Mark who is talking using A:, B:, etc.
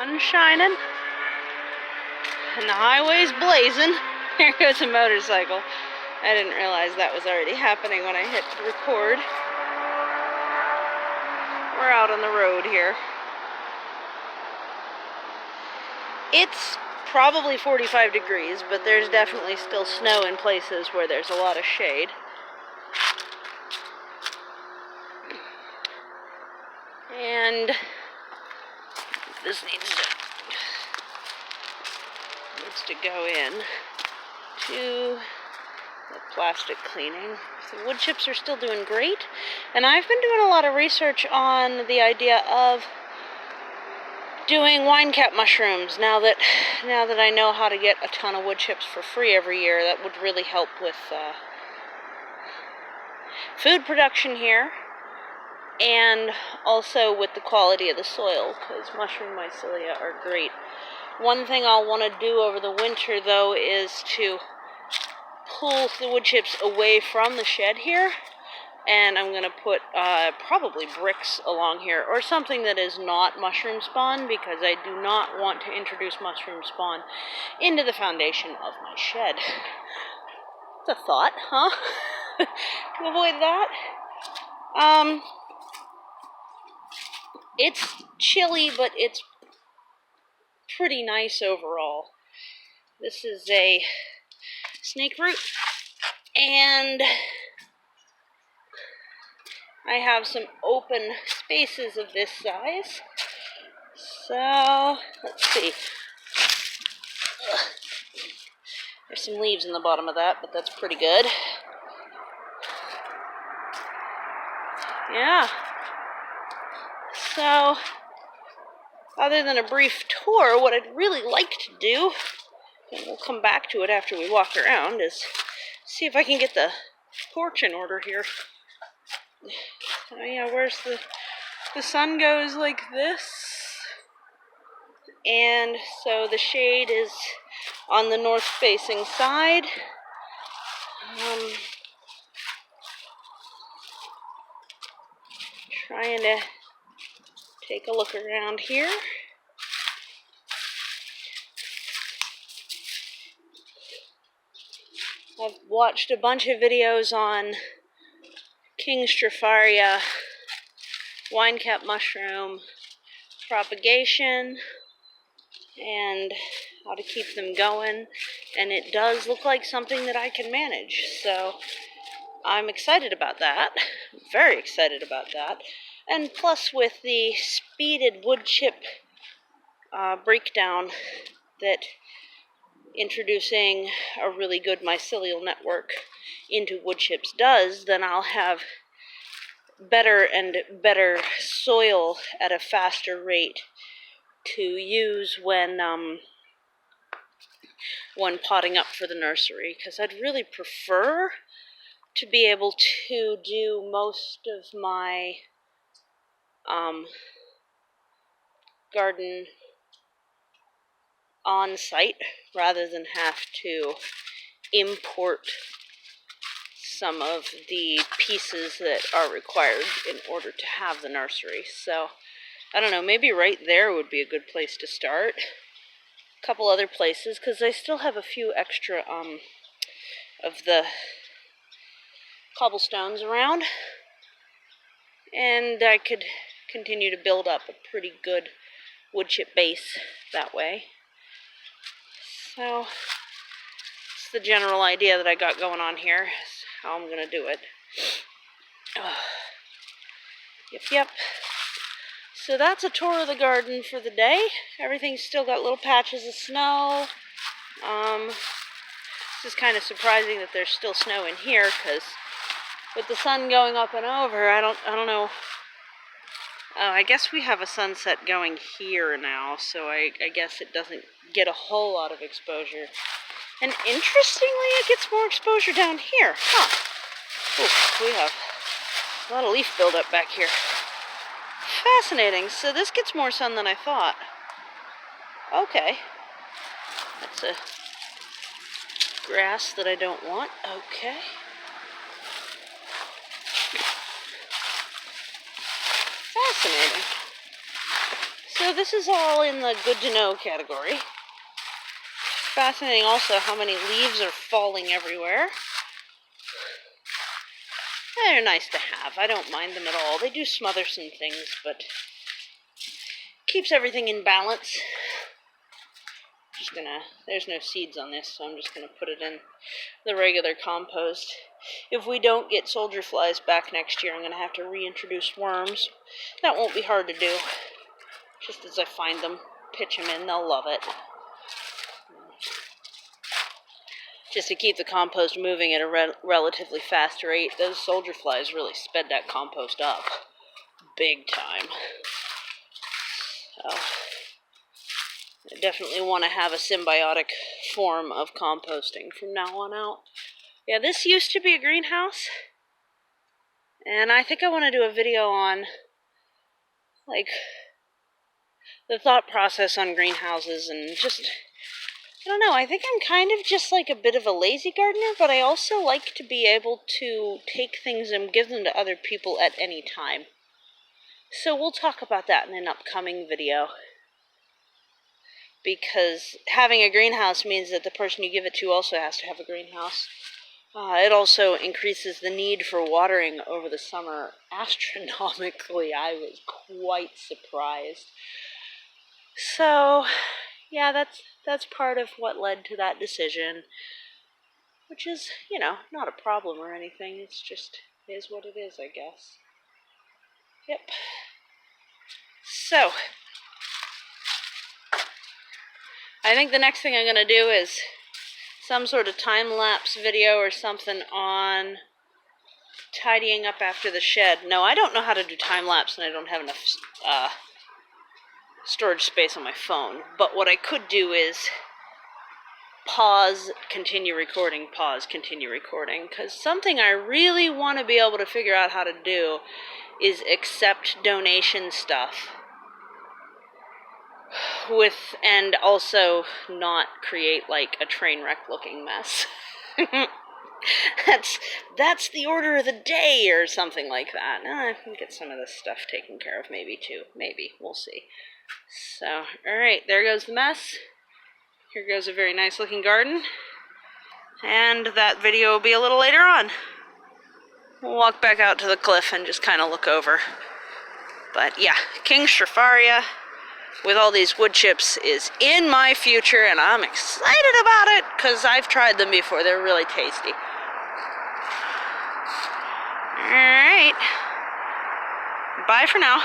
A: Sun shining, and the highway's blazing. Here goes a motorcycle. I didn't realize that was already happening when I hit record. We're out on the road here. It's probably 45 degrees, but there's definitely still snow in places where there's a lot of shade. And this needs to go in to the plastic cleaning. The wood chips are still doing great, and I've been doing a lot of research on the idea of doing wine cap mushrooms. Now that I know how to get a ton of wood chips for free every year, that would really help with food production here, and also with the quality of the soil, because mushroom mycelia are great. One thing I'll want to do over the winter, though, is to pull the wood chips away from the shed here, and I'm going to put probably bricks along here, or something that is not mushroom spawn, because I do not want to introduce mushroom spawn into the foundation of my shed. It's a thought, huh? To avoid that. It's chilly, but it's pretty nice overall. This is a snake root, and I have some open spaces of this size. So, let's see. There's some leaves in the bottom of that, but that's pretty good. Yeah. So, other than a brief tour, what I'd really like to do, and we'll come back to it after we walk around, is see if I can get the porch in order here. Oh yeah, where's the sun goes like this, and so the shade is on the north facing side. Trying to take a look around here. I've watched a bunch of videos on King Straforia wine cap mushroom propagation and how to keep them going, and it does look like something that I can manage, so I'm excited about that. Very excited about that. And plus, with the speeded wood chip breakdown that introducing a really good mycelial network into wood chips does, then I'll have better and better soil at a faster rate to use when potting up for the nursery, because I'd really prefer to be able to do most of my garden on site rather than have to import some of the pieces that are required in order to have the nursery. So I don't know, maybe right there would be a good place to start. A couple other places, because I still have a few extra of the cobblestones around, and I could continue to build up a pretty good wood chip base that way. So it's the general idea that I got going on here, is how I'm going to do it. Yep. So that's a tour of the garden for the day. Everything's still got little patches of snow. This is kind of surprising that there's still snow in here, because with the sun going up and over, I don't know. I guess we have a sunset going here now, so I guess it doesn't get a whole lot of exposure. And interestingly, it gets more exposure down here. Huh. Ooh, we have a lot of leaf buildup back here. Fascinating. So this gets more sun than I thought. Okay. That's a grass that I don't want. Okay. Fascinating. So this is all in the good to know category. Fascinating also how many leaves are falling everywhere. They're nice to have. I don't mind them at all. They do smother some things, but keeps everything in balance. There's no seeds on this, so I'm just gonna put it in the regular compost. If we don't get soldier flies back next year, I'm gonna have to reintroduce worms. That won't be hard to do. Just as I find them, pitch them in, they'll love it. Just to keep the compost moving at a relatively fast rate. Those soldier flies really sped that compost up big time. So I definitely want to have a symbiotic form of composting from now on out. Yeah, this used to be a greenhouse, and I think I want to do a video on, like, the thought process on greenhouses and just, I don't know, I think I'm kind of just like a bit of a lazy gardener, but I also like to be able to take things and give them to other people at any time. So we'll talk about that in an upcoming video. Because having a greenhouse means that the person you give it to also has to have a greenhouse. It also increases the need for watering over the summer astronomically. I was quite surprised. So, yeah, that's part of what led to that decision, which is, you know, not a problem or anything. It's just is what it is, I guess. Yep. So, I think the next thing I'm going to do is some sort of time-lapse video or something on tidying up after the shed. No, I don't know how to do time-lapse, and I don't have enough storage space on my phone. But what I could do is pause, continue recording, pause, continue recording. Because something I really want to be able to figure out how to do is accept donation stuff. And also not create like a train wreck looking mess. That's the order of the day or something like that. I can get some of this stuff taken care of maybe too. Maybe. We'll see. So, alright, there goes the mess. Here goes a very nice looking garden. And that video will be a little later on. We'll walk back out to the cliff and just kind of look over. But yeah, King Straforia with all these wood chips is in my future, and I'm excited about it because I've tried them before. They're really tasty. Alright. Bye for now.